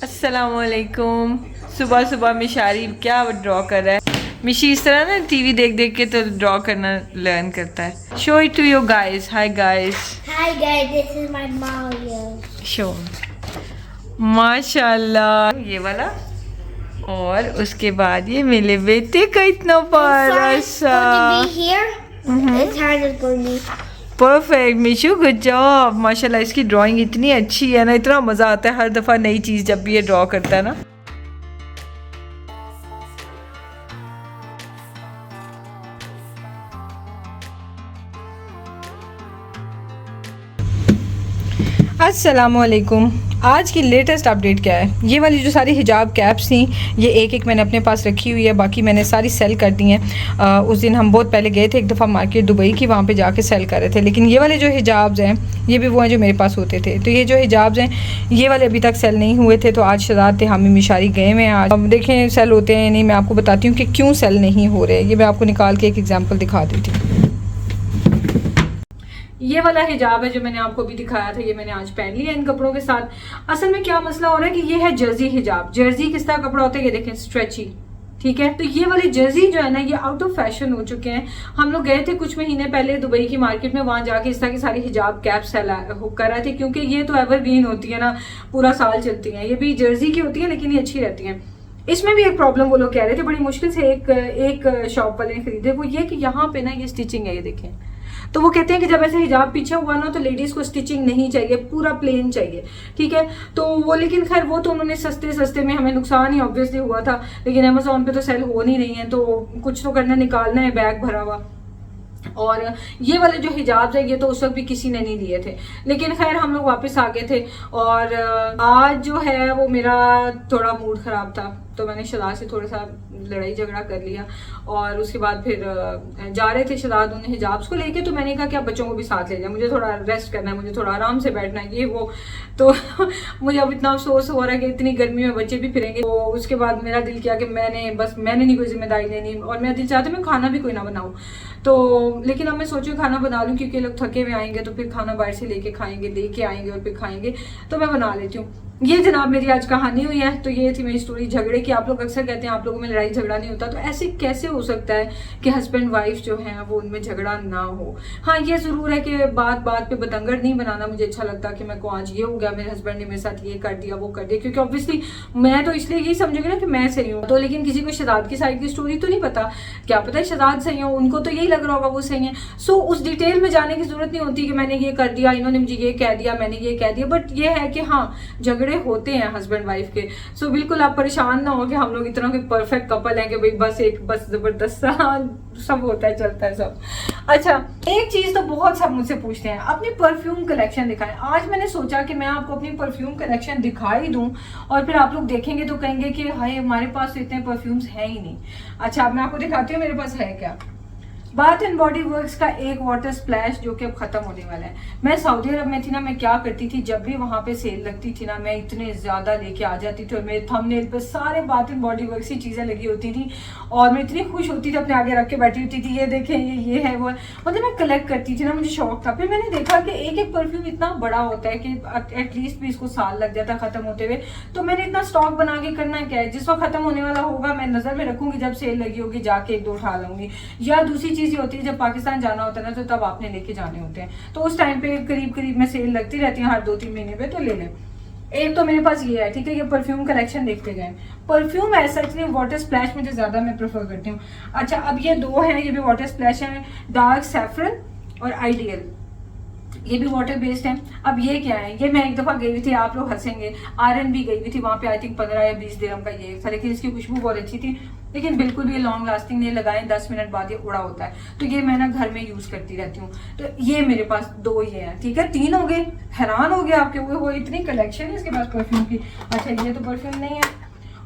अस्सलामुअलैकुम। सुबह सुबह मिशारी क्या ड्रॉ कर रहा है। मिशी इस तरह ना टीवी देख देख के तो ड्रॉ करना लर्न करता है। Show it to your guys. Hi guys. Hi guys, this is my Mario. Show माशाल्लाह ये वाला, और उसके बाद ये मेरे बेटे का इतना प्यारा सा। Going to be here. It's harder for me. Perfect Mishu, good job. माशाल्लाह इसकी ड्राइंग इतनी अच्छी है ना, इतना मज़ा आता है हर दफ़ा नई चीज़ जब भी ये ड्रॉ करता है ना। अस्सलामुअलैकुम। आज की लेटेस्ट अपडेट क्या है, ये वाली जो सारी हिजाब कैप्स थी ये एक एक मैंने अपने पास रखी हुई है, बाकी मैंने सारी सेल कर दी हैं। उस दिन हम बहुत पहले गए थे एक दफ़ा मार्केट दुबई की, वहाँ पे जाके सेल कर रहे थे। लेकिन ये वाले जो हिजाब्स हैं ये भी वो हैं जो मेरे पास होते थे। तो ये जो हिजाब्स हैं ये वाले अभी तक सेल नहीं हुए थे, तो आज शहजाद थे हामी मिशारी गए हुए हैं। आज अब देखें सेल होते हैं नहीं, मैं आपको बताती हूँ कि क्यों सेल नहीं हो रहे। ये मैं आपको निकाल के एक एग्जाम्पल दिखा देती हूँ। ये वाला हिजाब है जो मैंने आपको अभी दिखाया था, ये मैंने आज पहन लिया इन कपड़ों के साथ। असल में क्या मसला हो रहा है कि ये है जर्सी हिजाब। जर्सी किस तरह कपड़ा होता है ये देखें, स्ट्रेची, ठीक है। तो ये वाले जर्सी जो है ना ये आउट ऑफ फैशन हो चुके हैं। हम लोग गए थे कुछ महीने पहले दुबई की मार्केट में, वहां जाके इस तरह की सारी हिजाब कैप सेल कर रहे थे, क्योंकि ये तो एवरग्रीन होती है ना, पूरा साल चलती हैं। ये भी जर्सी की होती है लेकिन ये अच्छी रहती हैं। इसमें भी एक प्रॉब्लम वो लोग कह रहे थे, बड़ी मुश्किल से एक शॉप वाले ने खरीदे, वो ये कि यहाँ पे ना ये स्टिचिंग है, ये देखें। तो वो कहते हैं कि जब ऐसे हिजाब पीछे हुआ ना तो लेडीज को स्टिचिंग नहीं चाहिए, पूरा प्लेन चाहिए, ठीक है। तो वो लेकिन खैर वो तो उन्होंने सस्ते में, हमें नुकसान ही ऑब्वियसली हुआ था, लेकिन अमेजोन पे तो सेल हो नहीं रही है, तो कुछ तो करना, निकालना है बैग भरा हुआ। और ये वाले जो हिजाब है ये तो उस वक्त भी किसी ने नहीं दिए थे, लेकिन खैर हम लोग वापस आ गए थे। और आज जो है वो मेरा थोड़ा मूड खराब था, तो मैंने शहजाद से थोड़ा सा लड़ाई झगड़ा कर लिया। और उसके बाद फिर जा रहे थे शहजाद उन्हें हिजाब्स को लेके, तो मैंने कहा कि आप बच्चों को भी साथ ले जाए, मुझे थोड़ा रेस्ट करना है, मुझे थोड़ा आराम से बैठना है, ये वो। तो मुझे अब इतना अफसोस हो रहा है कि इतनी गर्मी में बच्चे भी फिरेंगे। तो उसके बाद मेरा दिल किया कि मैंने नहीं कोई जिम्मेदारी लेनी, और मेरा दिल चाहता मैं खाना भी कोई ना बनाऊँ। तो लेकिन अब मैं सोचूं खाना बना लूँ, क्योंकि लोग थके हुए आएंगे तो फिर खाना बाहर से लेके आएंगे और फिर खाएंगे, तो मैं बना लेती हूँ। ये जनाब मेरी आज कहानी हुई है। तो ये थी मेरी स्टोरी झगड़े की। आप लोग अक्सर कहते हैं आप लोगों में लड़ाई झगड़ा नहीं होता, तो ऐसे कैसे हो सकता है कि हस्बैंड वाइफ जो है वो उनमें झगड़ा ना हो। हाँ ये जरूर है कि बात बात पे बतंगड़ नहीं बनाना मुझे अच्छा लगता कि मैं को आज ये हो गया, मेरे हस्बैंड ने मेरे साथ ये कर दिया वो कर दिया, क्योंकि ऑब्वियसली मैं तो इसलिए यही समझूंगी ना कि मैं सही हूँ। तो लेकिन किसी को शहजाद की साइड की स्टोरी तो नहीं पता, क्या पता है शहजाद सही हो, उनको तो यही लग रहा होगा वो सही है। सो उस डिटेल में जाने की जरूरत नहीं होती कि मैंने ये कर दिया, इन्होंने मुझे ये कह दिया, मैंने ये कह दिया। बट ये है कि हाँ झगड़े होते हैं हस्बैंड वाइफ के। सो बिल्कुल आप परेशान ना हो कि हम लोग इतना परफेक्ट कपल हैं कि भाई बस जबरदस्त सब होता है, चलता है सब। अच्छा एक चीज तो बहुत सब मुझसे पूछते हैं, अपनी परफ्यूम कलेक्शन दिखाएं। आज मैंने सोचा कि मैं आपको अपनी परफ्यूम कलेक्शन दिखाई दूं, और फिर आप लोग देखेंगे तो कहेंगे कि हाय हमारे पास तो इतने परफ्यूम्स हैं ही नहीं। अच्छा अब मैं आपको दिखाती हूँ मेरे पास है क्या। बाथ एंड बॉडी वर्क्स का एक वाटर स्प्लैश जो कि अब खत्म होने वाला है। मैं सऊदी अरब में थी ना, मैं क्या करती थी, जब भी वहां पे सेल लगती थी ना मैं इतने ज्यादा लेके आ जाती थी, और मेरे थंबनेल पे सारे बाथ एंड बॉडी वर्क्स की चीजें लगी होती थी, और मैं इतनी खुश होती थी, अपने आगे रख के बैठी होती थी, ये देखें ये है वो, मतलब मैं कलेक्ट करती थी ना, मुझे शौक था। फिर मैंने देखा कि एक एक परफ्यूम इतना बड़ा होता है कि एटलीस्ट भी इसको साल लग जाता खत्म होते हुए। तो मैंने इतना स्टॉक बना के करना क्या है, जिस वक्त खत्म होने वाला होगा मैं नजर में रखूंगी, जब सेल लगी होगी जाके एक दो उठा लूंगी। या दूसरी चीज होती है जब पाकिस्तान जाना होता है ना, तो तब आपने लेके जाने होते हैं, तो उस टाइम पे करीब में सेल लगती रहती है हर 2-3 महीने पे, तो ले लें। एक तो मेरे पास ये है, ठीक है, ये परफ्यूम कलेक्शन देखते गए। परफ्यूम ऐसा नहीं, वाटर स्प्लैश मुझे ज्यादा मैं प्रेफर करती हूँ। अच्छा अब ये दो हैं, ये भी वाटर स्प्लैश है, डार्क सैफरन और आइडियल, ये भी वाटर बेस्ड है। अब ये क्या है, ये मैं एक दफा गई हुई थी, आप लोग हंसेंगे, RNB गई हुई थी, वहां पे आई थिंक 15 या 20 दिरहम का ये था, लेकिन इसकी खुशबू बहुत अच्छी थी, लेकिन बिल्कुल भी लॉन्ग लास्टिंग नहीं, लगाए 10 मिनट बाद ये उड़ा होता है। तो ये मैं ना घर में यूज करती रहती हूँ। तो ये मेरे पास दो ये हैं, ठीक है, 3 हो गए। हैरान हो गया आपके वो इतनी कलेक्शन है इसके पास परफ्यूम की। अच्छा ये तो परफ्यूम नहीं है।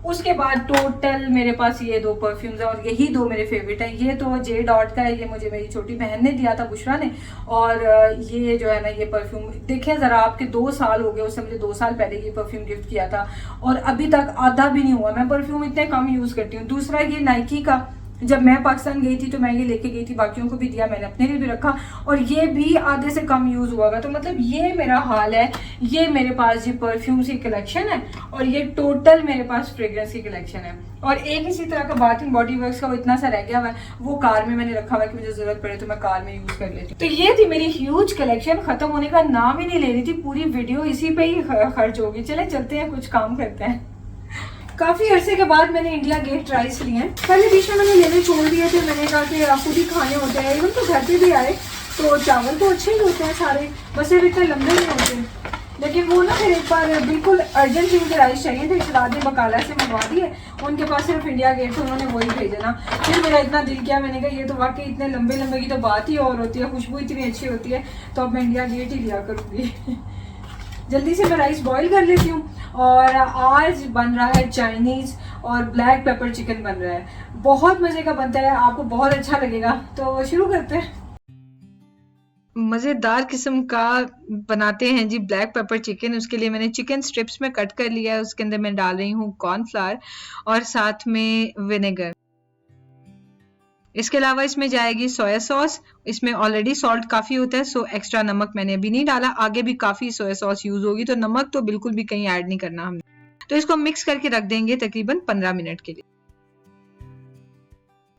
उसके बाद टोटल मेरे पास ये 2 परफ्यूम्स है, और यही 2 मेरे फेवरेट है। ये तो जे डॉट का है, ये मुझे मेरी छोटी बहन ने दिया था, बुशरा ने। और ये जो है ना ये परफ्यूम देखें जरा, आपके 2 साल हो गए, उससे मुझे 2 साल पहले ये परफ्यूम गिफ्ट किया था, और अभी तक आधा भी नहीं हुआ। मैं परफ्यूम इतने कम यूज करती हूँ। दूसरा ये नाइकी का जब मैं पाकिस्तान गई थी तो मैं ये लेके गई थी, बाकियों को भी दिया, मैंने अपने लिए भी रखा, और ये भी आधे से कम यूज़ हुआ था। तो मतलब ये मेरा हाल है। ये मेरे पास ये परफ्यूम्स की कलेक्शन है और ये टोटल मेरे पास फ्रेग्रेंस की कलेक्शन है। और एक इसी तरह का बाथ एंड बॉडी वर्क्स का वो इतना सा रह गया हुआ है, वो कार में मैंने रखा हुआ है कि मुझे जरूरत पड़े तो मैं कार में यूज़ कर लेती हूँ। तो ये थी मेरी ह्यूज कलेक्शन, खत्म होने का नाम ही नहीं ले रही थी, पूरी वीडियो इसी पे ही खर्च होगी। चले चलते हैं, कुछ काम करते हैं। काफी अरसे के बाद मैंने इंडिया गेट राइस लिए हैं। पहले बीच में मैंने लेने छोड़ दिए थे, मैंने कहा कि खुद ही खाने होते हैं। इवन तो घर पे भी आए तो चावल तो अच्छे ही होते हैं सारे, बस ये इतने लंबे नहीं होते। लेकिन वो ना फिर एक बार बिल्कुल अर्जेंट मुझे राइस चाहिए थे, रात में बकाला से मंगवा दिए, उनके पास सिर्फ इंडिया गेट थे, उन्होंने वही भेजा ना। फिर मेरा इतना दिल किया, मैंने कहा ये तो वाकई इतने लंबे लंबे की तो बात ही और होती है, खुशबू इतनी अच्छी होती है, तो अब मैं इंडिया गेट ही लिया करूँगी। जल्दी से मैं राइस बॉईल कर लेती हूँ। और आज बन रहा है चाइनीज़ और ब्लैक पेपर चिकन बन रहा है, बहुत मज़े का बनता है, आपको बहुत अच्छा लगेगा। तो शुरू करते हैं। मज़ेदार किस्म का बनाते हैं जी ब्लैक पेपर चिकन। उसके लिए मैंने चिकन स्ट्रिप्स में कट कर लिया है, उसके अंदर मैं डाल रही हूँ कॉर्नफ्लावर और साथ में विनेगर। इसके अलावा इसमें जाएगी सोया सॉस, इसमें ऑलरेडी सॉल्ट काफ़ी होता है, सो एक्स्ट्रा नमक मैंने अभी नहीं डाला, आगे भी काफ़ी सोया सॉस यूज़ होगी, तो नमक तो बिल्कुल भी कहीं ऐड नहीं करना हमने। तो इसको मिक्स करके रख देंगे तकरीबन 15 मिनट के लिए।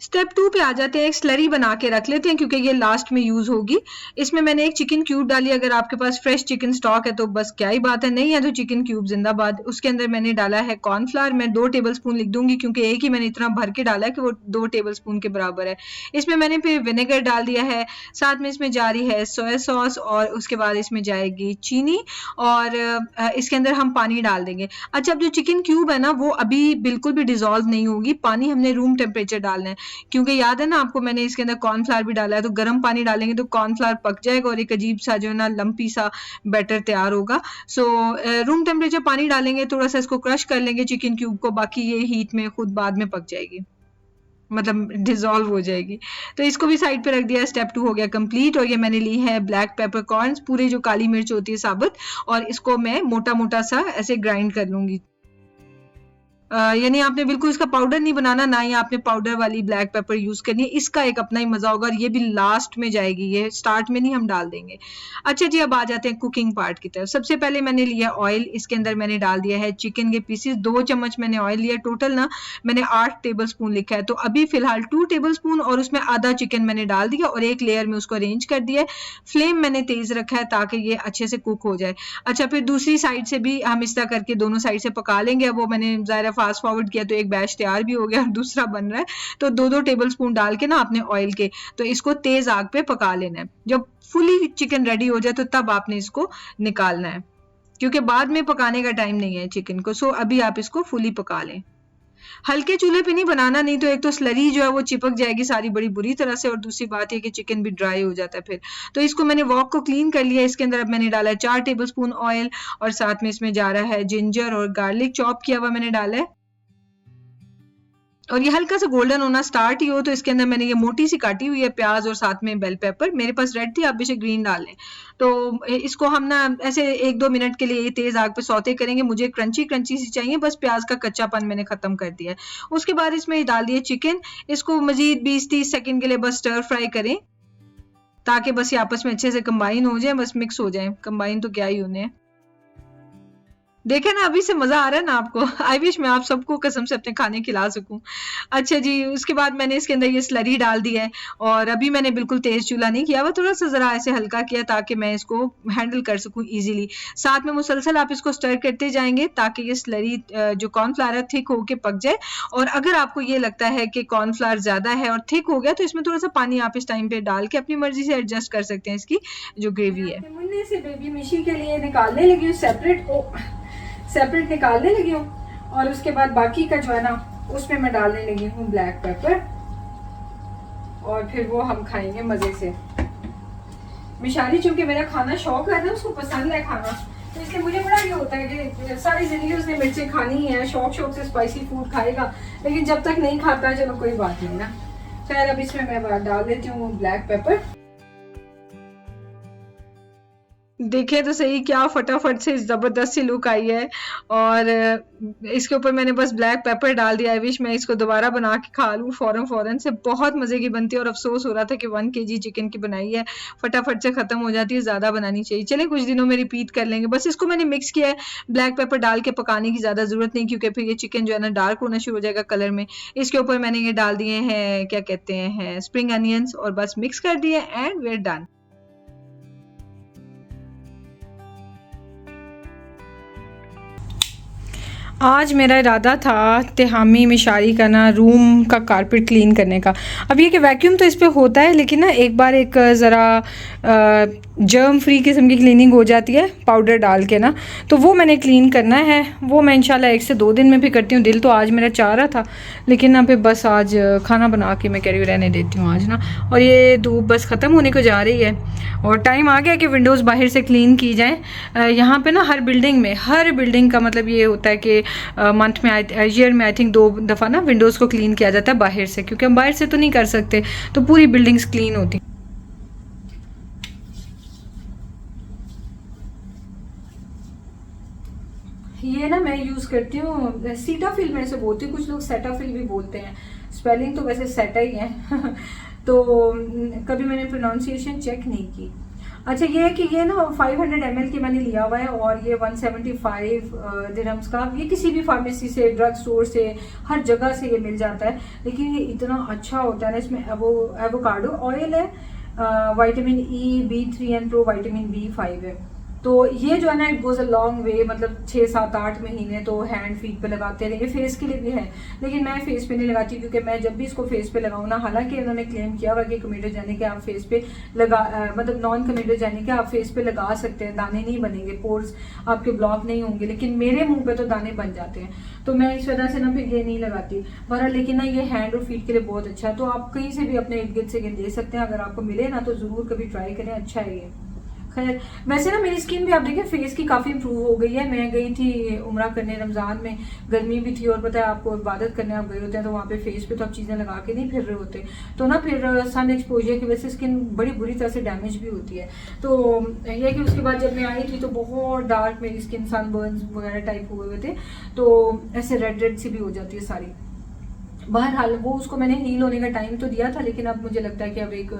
स्टेप 2 पे आ जाते हैं, एक स्लरी बना के रख लेते हैं क्योंकि ये लास्ट में यूज होगी। इसमें मैंने एक चिकन क्यूब डाली, अगर आपके पास फ्रेश चिकन स्टॉक है तो बस क्या ही बात है, नहीं है तो चिकन क्यूब जिंदाबाद। उसके अंदर मैंने डाला है कॉर्नफ्लावर, मैं 2 टेबलस्पून लिख दूंगी क्योंकि एक ही मैंने इतना भर के डाला है कि वो 2 टेबलस्पून के बराबर है। इसमें मैंने फिर विनेगर डाल दिया है, साथ में इसमें जा रही है सोया सॉस और उसके बाद इसमें जाएगी चीनी और इसके अंदर हम पानी डाल देंगे। अच्छा, अब जो चिकन क्यूब है ना वो अभी बिल्कुल भी डिजोल्व नहीं होगी, पानी हमने रूम टेम्परेचर डालना है क्योंकि याद है ना आपको मैंने इसके अंदर कॉर्नफ्लावर भी डाला है, तो गर्म पानी डालेंगे तो कॉर्नफ्लावर पक जाएगा और एक अजीब सा जो है ना लंपी सा बैटर तैयार होगा। सो रूम टेम्परेचर पानी डालेंगे, थोड़ा सा इसको क्रश कर लेंगे चिकन क्यूब को, बाकी ये हीट में खुद बाद में पक जाएगी, मतलब डिजोल्व हो जाएगी। तो इसको भी साइड पे रख दिया, स्टेप 2 हो गया कंप्लीट। और ये मैंने ली है ब्लैक पेपर कॉर्न्स, पूरे जो काली मिर्च होती है साबुत, और इसको मैं मोटा मोटा सा ऐसे ग्राइंड कर लूंगी। यानी आपने बिल्कुल इसका पाउडर नहीं बनाना, ना ही आपने पाउडर वाली ब्लैक पेपर यूज करनी है, इसका एक अपना ही मजा होगा। और ये भी लास्ट में जाएगी, ये स्टार्ट में नहीं हम डाल देंगे। अच्छा जी, अब आ जाते हैं कुकिंग पार्ट की तरफ। सबसे पहले मैंने लिया ऑयल, इसके अंदर मैंने डाल दिया है चिकन के पीसेस, 2 चम्मच मैंने ऑयल लिया, टोटल ना मैंने 8 टेबल स्पून लिखा है, तो अभी फिलहाल 2 टेबल स्पून और उसमें आधा चिकन मैंने डाल दिया और एक लेयर में उसको अरेंज कर दिया है। फ्लेम मैंने तेज रखा है ताकि ये अच्छे से कुक हो जाए। अच्छा, फिर दूसरी साइड से भी हम इस तरह करके दोनों साइड से पका लेंगे। अब वो मैंने ज़ाहिर फास्ट फॉरवर्ड किया तो एक बैच तैयार भी हो गया और दूसरा बन रहा है, तो 2-2 टेबल स्पून डाल के ना अपने ऑयल के, तो इसको तेज आग पे पका लेना है। जब फुली चिकन रेडी हो जाए तो तब आपने इसको निकालना है, क्योंकि बाद में पकाने का टाइम नहीं है चिकन को। सो अभी आप इसको फुली पका लें, हल्के चूल्हे पे नहीं बनाना, नहीं तो एक तो स्लरी जो है वो चिपक जाएगी सारी बड़ी बुरी तरह से, और दूसरी बात है कि चिकन भी ड्राई हो जाता है फिर। तो इसको मैंने वॉक को क्लीन कर लिया। इसके अंदर अब मैंने डाला है 4 टेबल स्पून ऑयल और साथ में इसमें जा रहा है जिंजर और गार्लिक चॉप किया हुआ मैंने डाला है। और ये हल्का सा गोल्डन होना स्टार्ट ही हो तो इसके अंदर मैंने ये मोटी सी काटी हुई है प्याज और साथ में बेल पेपर, मेरे पास रेड थी, आप बेशक ग्रीन डाल लें। तो इसको हम ना ऐसे 1-2 मिनट के लिए तेज आग पे सौते करेंगे। मुझे क्रंची क्रंची सी चाहिए, बस प्याज का कच्चापन मैंने खत्म कर दिया है। उसके बाद इसमें डाल दिए चिकन, इसको मजीद 20-30 सेकंड के लिए बस स्टर फ्राई करें ताकि बस ये आपस में अच्छे से कंबाइन हो जाए, बस मिक्स हो जाए, कंबाइन तो क्या ही होने हैं। देखे ना, अभी से मजा आ रहा है ना आपको। आई विश मैं आप सबको कसम से अपने खाने खिला सकूं। अच्छा जी, उसके बाद मैंने इसके अंदर ये स्लरी डाल दी है और अभी मैंने बिल्कुल तेज चूल्हा नहीं किया हुआ, थोड़ा सा जरा ऐसे हल्का किया ताकि मैं इसको हैंडल कर सकूं इजीली। साथ में मुसलसल आप इसको स्टर करते जाएंगे ताकि ये स्लरी जो कॉर्नफ्लावर है थिक होके पक जाए। और अगर आपको ये लगता है कि कॉर्नफ्लावर ज्यादा है और थिक हो गया तो इसमें थोड़ा सा पानी आप इस टाइम पे डाल के अपनी मर्जी से एडजस्ट कर सकते हैं इसकी जो ग्रेवी है। मुन्ने से बेबी मिशी के लिए निकालने लगी हूँ, सेपरेट निकालने लगी हूँ। और उसके बाद बाकी का जो है ना उसमें मैं डालने लगी हूँ ब्लैक पेपर, और फिर वो हम खाएंगे मजे से। मिशाली चूंकि मेरा खाना शौक है ना, उसको पसंद है खाना, तो इसलिए मुझे बड़ा ये होता है कि सारी जिंदगी उसने मिर्चें खानी है, शौक से स्पाइसी फूड खाएगा, लेकिन जब तक नहीं खाता चलो कोई बात नहीं ना। खैर अब इसमें मैं डाल देती हूँ ब्लैक पेपर। देखे तो सही क्या फटाफट से जबरदस्त सी लुक आई है। और इसके ऊपर मैंने बस ब्लैक पेपर डाल दिया। आई विश मैं इसको दोबारा बना के खा लूँ फौरन से। बहुत मजे की बनती है और अफसोस हो रहा था कि 1 kg चिकन की बनाई है, फटाफट से खत्म हो जाती है, ज्यादा बनानी चाहिए। चले कुछ दिनों में रिपीट कर लेंगे। बस इसको मैंने मिक्स किया है, ब्लैक पेपर डाल के पकाने की ज्यादा जरूरत नहीं, क्योंकि फिर ये चिकन जो है ना डार्क होना शुरू हो जाएगा कलर में। इसके ऊपर मैंने ये डाल दिए हैं, क्या कहते हैं, स्प्रिंग अनियंस, और बस मिक्स कर दिए एंड वी आर डन। आज मेरा इरादा था तिहामी मिशारी करना, रूम का कारपेट क्लीन करने का। अब ये कि वैक्यूम तो इस पे होता है, लेकिन ना एक बार एक ज़रा जर्म फ्री किस्म की क्लीनिंग हो जाती है पाउडर डाल के ना, तो वो मैंने क्लीन करना है। वो मैं इंशाल्लाह 1 से 2 दिन में भी करती हूँ। दिल तो आज मेरा चाह रहा था, लेकिन ना फिर बस आज खाना बना के मैं कह रही हूँ रहने देती हूँ आज ना। और ये धूप बस ख़त्म होने को जा रही है और टाइम आ गया कि विंडोज़ बाहर से क्लीन की जाए। यहाँ पे ना हर बिल्डिंग का मतलब ये होता है कि मंथ में ईयर में आई थिंक 2 दफ़ा ना विंडोज़ को क्लीन किया जाता है बाहर से, क्योंकि हम बाहर से तो नहीं कर सकते, तो पूरी बिल्डिंग्स क्लीन होती। ये ना मैं यूज़ करती हूँ सीटाफिल, में से बोलती हूँ, कुछ लोग सेटाफिल भी बोलते हैं, स्पेलिंग तो वैसे सेटा ही है तो कभी मैंने प्रोनाउंसिएशन चेक नहीं की। अच्छा ये है कि ये ना 500 ml की मैंने लिया हुआ है और ये 175 दिरहम्स का। ये किसी भी फार्मेसी से, ड्रग स्टोर से, हर जगह से ये मिल जाता है, लेकिन ये इतना अच्छा होता है ना। इसमें एवोकाडो ऑयल है, vitamin E, B3 and pro vitamin B5 है। तो ये जो है ना it goes a long way, मतलब 6, 7, 8 महीने तो हैंड फीट पे लगाते रहेंगे। फेस के लिए भी है, लेकिन मैं फेस पे नहीं लगाती, क्योंकि मैं जब भी इसको फेस पे लगाऊँ ना, हालांकि उन्होंने क्लेम किया हुआ कि कमेडोजेनिक है, आप फेस पे मतलब नॉन कमेडोजेनिक है, आप फेस पे लगा सकते हैं, दाने नहीं बनेंगे, पोर्स आपके ब्लॉक नहीं होंगे, लेकिन मेरे मुंह पे तो दाने बन जाते हैं, तो मैं इस वजह से ना फिर ये नहीं लगाती बहरहाल। लेकिन ना ये हैंड और फीट के लिए बहुत अच्छा है, तो आप कहीं से भी अपने इर्द गिर्द से ले सकते हैं। अगर आपको मिले ना तो जरूर कभी ट्राई करें, अच्छा है ये। खैर वैसे ना मेरी स्किन भी आप देखें फेस की काफ़ी इंप्रूव हो गई है। मैं गई थी उम्रा करने रमज़ान में, गर्मी भी थी, और पता है आपको इबादत करने आप गए होते हैं तो वहाँ पे फेस पे तो आप चीज़ें लगा के नहीं फिर रहे होते, तो ना फिर सन एक्सपोजर की वजह से स्किन बड़ी बुरी तरह से डैमेज भी होती है। तो यह कि उसके बाद जब मैं आई थी तो बहुत डार्क मेरी स्किन, सनबर्न्स वगैरह टाइप हुए हुए थे, तो ऐसे रेड सी भी हो जाती है सारी। बहरहाल वो उसको मैंने हील होने का टाइम तो दिया था, लेकिन अब मुझे लगता है कि अब 1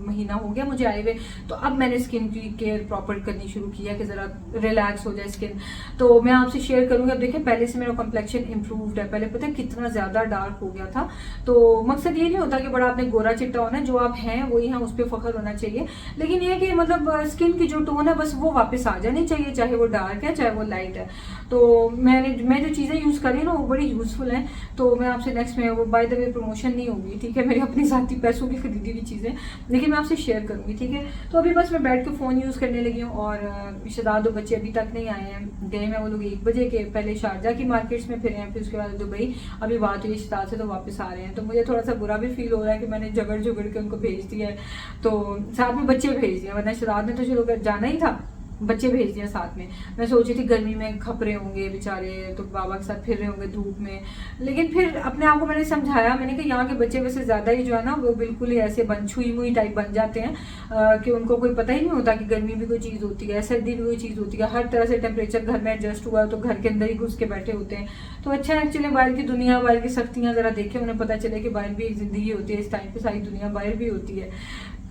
महीना हो गया मुझे आए हुए, तो अब मैंने स्किन की केयर प्रॉपर करनी शुरू किया कि ज़रा रिलैक्स हो जाए स्किन। तो मैं आपसे शेयर करूँगी। अब देखें पहले से मेरा कॉम्प्लेक्शन इम्प्रूव्ड है, पहले पता है कितना ज़्यादा डार्क हो गया था। तो मकसद ये नहीं होता कि बड़ा आपने गोरा चिट्टा होना है, जो आप हैं वही हैं, उस पर फख्र होना चाहिए, लेकिन ये कि मतलब स्किन की जो टोन है बस वो वापस आ जानी चाहिए, चाहे वो डार्क है चाहे वो लाइट है। तो मैं जो चीज़ें यूज़ करी ना वो बड़ी यूज़फुल हैं, तो मैं आपसे नेक्स्ट में, वो बाय द वे प्रमोशन नहीं होगी, ठीक है, मेरी अपनी ज़ाती पैसों की खरीदी हुई चीज़ें, लेकिन मैं आपसे शेयर करूँगी, ठीक है। तो अभी बस मैं बैठ के फ़ोन यूज़ करने लगी हूँ, और शहजाद 2 बच्चे अभी तक नहीं आए हैं, गए हैं वो लोग 1 बजे के, पहले शारजा की मार्केट्स में फिरे हैं, फिर उसके बाद दुबई। अभी बात हुई शहजाद से तो वापस आ रहे हैं, तो मुझे थोड़ा सा बुरा भी फील हो रहा है कि मैंने झगड़ के उनको भेज दिया है, तो साथ में बच्चे भेज दिए, वरना शहजाद ने तो चलो जाना ही था, बच्चे भेज दिया साथ में। मैं सोची थी गर्मी में खप रहे होंगे बेचारे, तो बाबा के साथ फिर रहे होंगे धूप में, लेकिन फिर अपने आप को मैंने समझाया, मैंने कहा यहाँ के बच्चे वैसे ज़्यादा ही जो है ना वो बिल्कुल ही ऐसे छुई मुई टाइप बन जाते हैं कि उनको कोई पता ही नहीं होता कि गर्मी भी कोई चीज़ होती है, सर्दी भी कोई चीज़ होती है, हर तरह से टेम्परेचर घर में एडजस्ट हुआ तो घर के अंदर ही घुस के बैठे होते हैं। तो अच्छा है एक्चुअली बाहर की दुनिया, बाहर की सख्तियाँ ज़रा देखें, उन्हें पता चले कि बाहर भी एक ज़िंदगी होती है, इस टाइम पर सारी दुनिया बाहर भी होती है।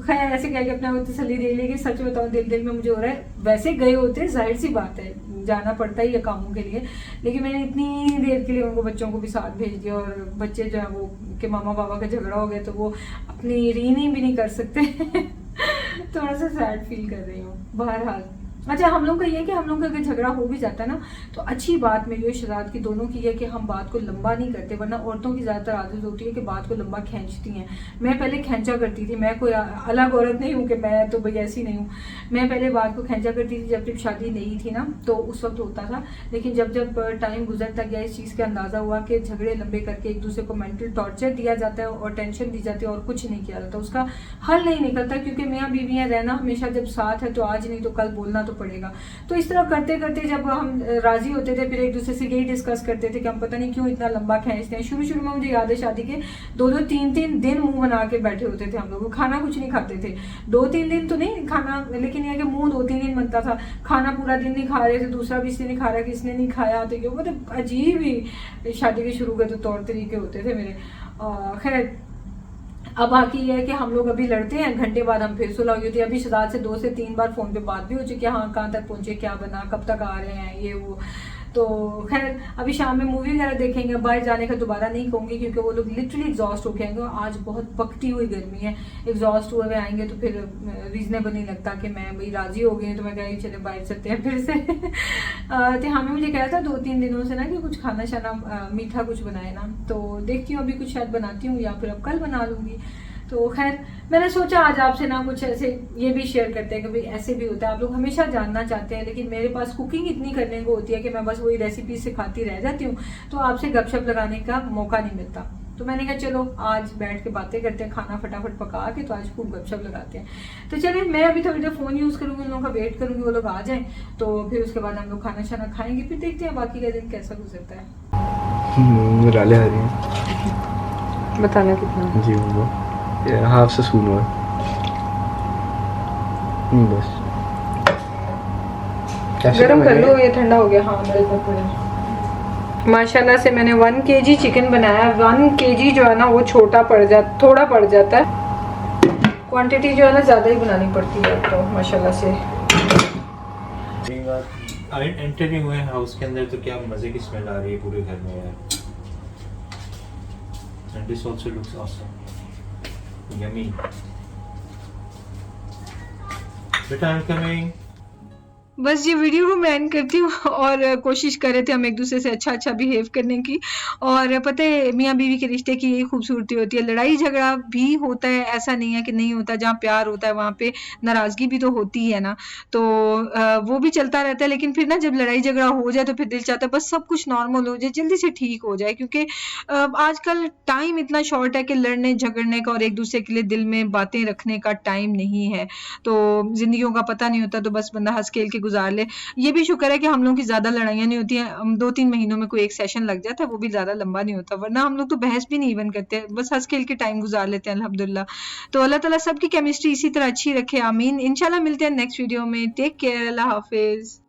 खैर ऐसे कह के अपना तसल्ली दे लेगी। सच बताऊं दिल में मुझे हो रहा है, वैसे गए होते जाहिर सी बात है, जाना पड़ता ही है कामों के लिए, लेकिन मैंने इतनी देर के लिए उनको बच्चों को भी साथ भेज दिया, और बच्चे जो है वो कि मामा पापा का झगड़ा हो गया तो वो अपनी रीनी भी नहीं कर सकते थोड़ा सा सैड फील कर रही हूँ। बहरहाल अच्छा हम लोग का ये कि हम लोग का अगर झगड़ा हो भी जाता है ना, तो अच्छी बात मेरी और शहजाद की दोनों की है कि हम बात को लंबा नहीं करते, वरना औरतों की ज़्यादातर आदत होती है कि बात को लंबा खींचती हैं। मैं पहले खींचा करती थी, मैं कोई अलग औरत नहीं हूँ कि मैं तो भाई ऐसी नहीं हूँ, मैं पहले बात को खींचा करती थी जब शादी नहीं थी ना, तो उस वक्त होता था, लेकिन जब टाइम गुजरता गया इस चीज़ का अंदाज़ा हुआ कि झगड़े लंबे करके एक दूसरे को मेंटल टॉर्चर दिया जाता है और टेंशन दी जाती है और कुछ नहीं किया जाता, उसका हल नहीं निकलता, क्योंकि मियाँ बीवियाँ रहना हमेशा जब साथ है तो आज नहीं तो कल बोलना तो पड़ेगा। तो इस तरह करते करते जब हम राजी होते थे, फिर एक दूसरे से यही डिस्कस करते थे कि हम पता नहीं क्यों इतना लंबा खींचते हैं। शुरू शुरू में मुझे याद है शादी के 2-2, 3-3 दिन मुंह बना के बैठे होते थे हम लोग, खाना कुछ नहीं खाते थे। 2-3 दिन तो नहीं खाना, लेकिन यह कि मुंह 2-3 दिन बनता था, खाना पूरा दिन नहीं खा रहे थे, दूसरा भी इसने नहीं खा रहा कि इसने नहीं खाया। तो ये मतलब अजीब ही शादी के शुरू के तो तौर तरीके होते थे मेरे। खैर अब बाकी ये है कि हम लोग अभी लड़ते हैं, घंटे बाद हम फिर सुलह हुई होती है। अभी शहजाद से 2 से 3 बार फोन पे बात भी हो चुकी है, हाँ कहाँ तक पहुंचे, क्या बना, कब तक आ रहे हैं, ये वो। तो खैर अभी शाम में मूवी वगैरह देखेंगे। बाहर जाने का दोबारा नहीं कहूँगी क्योंकि वो लोग लिटरली एग्जॉस्ट होके आएंगे, और आज बहुत पकती हुई गर्मी है, एग्जॉस्ट हुए आएंगे तो फिर रीजनेबल नहीं लगता कि मैं भाई राजी हो गई तो मैं कहीं चले बाहर चलते हैं फिर से। तो हमें मुझे कह रहा था 2-3 दिनों से ना कि कुछ खाना शाना मीठा कुछ बनाए ना, तो देखती हूँ अभी कुछ शायद बनाती हूँ या फिर अब कल बना लूँगी। तो खैर मैंने सोचा आज आपसे ना कुछ ऐसे ये भी शेयर करते हैं कि भाई ऐसे भी होता है, आप लोग हमेशा जानना चाहते हैं, लेकिन मेरे पास कुकिंग इतनी करने को होती है कि मैं बस वही रेसिपी सिखाती रह जाती हूँ, तो आपसे गपशप लगाने का मौका नहीं मिलता। तो मैंने कहा चलो आज बैठ के बातें करते हैं, खाना फटाफट पका के, तो आज खूब गपशप लगाते हैं। तो चलिए मैं अभी थोड़ी देर फ़ोन यूज़ करूँगी, उन लोगों का वेट करूँगी, वो लोग आ जाएँ, तो फिर उसके बाद हम लोग खाना शाना खाएंगे, फिर देखते हैं बाकी का दिन कैसा गुजरता है। डाले आ रही हैं बताना कितना जी, वो हाफ से स्पून और बस गरम कर लो, ये ठंडा हो गया। हाँ मेरे को पड़े माशाल्लाह से मैंने 1 kg चिकन बनाया। 1 kg जो है ना वो छोटा पड़ जाता, थोड़ा पड़ जाता है, क्वांटिटी जो है ना ज़्यादा ही बनानी पड़ती है। तो माशाल्लाह से एंटरिंग हुए हाउस के अंदर तो क्या मज़े की स्मेल आ रही है पूरे घर में यार। And this also looks awesome. Yummy. But I'm coming. बस ये वीडियो को मैं एंड करती हूँ, और कोशिश कर रहे थे हम एक दूसरे से अच्छा अच्छा बिहेव करने की। और पता है मियाँ बीवी के रिश्ते की यही खूबसूरती होती है, लड़ाई झगड़ा भी होता है, ऐसा नहीं है कि नहीं होता। जहाँ प्यार होता है वहाँ पे नाराज़गी भी तो होती है ना, तो वो भी चलता रहता है। लेकिन फिर ना जब लड़ाई झगड़ा हो जाए तो फिर दिल चाहता है बस सब कुछ नॉर्मल हो जाए, जल्दी से ठीक हो जाए, क्योंकि आजकल टाइम इतना शॉर्ट है कि लड़ने झगड़ने का और एक दूसरे के लिए दिल में बातें रखने का टाइम नहीं है। तो जिंदगियों का पता नहीं होता, तो बस बंदा हंस खेल के गुजार ले। ये भी शुक्र है कि हम लोगों की ज्यादा लड़ाइयाँ नहीं होती हैं, 2-3 महीनों में कोई एक सेशन लग जाता है, वो भी ज्यादा लंबा नहीं होता, वरना हम लोग तो बहस भी नहीं इवन करते, बस हंस खेल के टाइम गुजार लेते हैं अल्हम्दुलिल्लाह। तो अल्लाह ताला सबकी केमिस्ट्री इसी तरह अच्छी रखे, आमीन। इंशाल्लाह मिलते हैं नेक्स्ट वीडियो में। टेक केयर, अल्लाह हाफिज।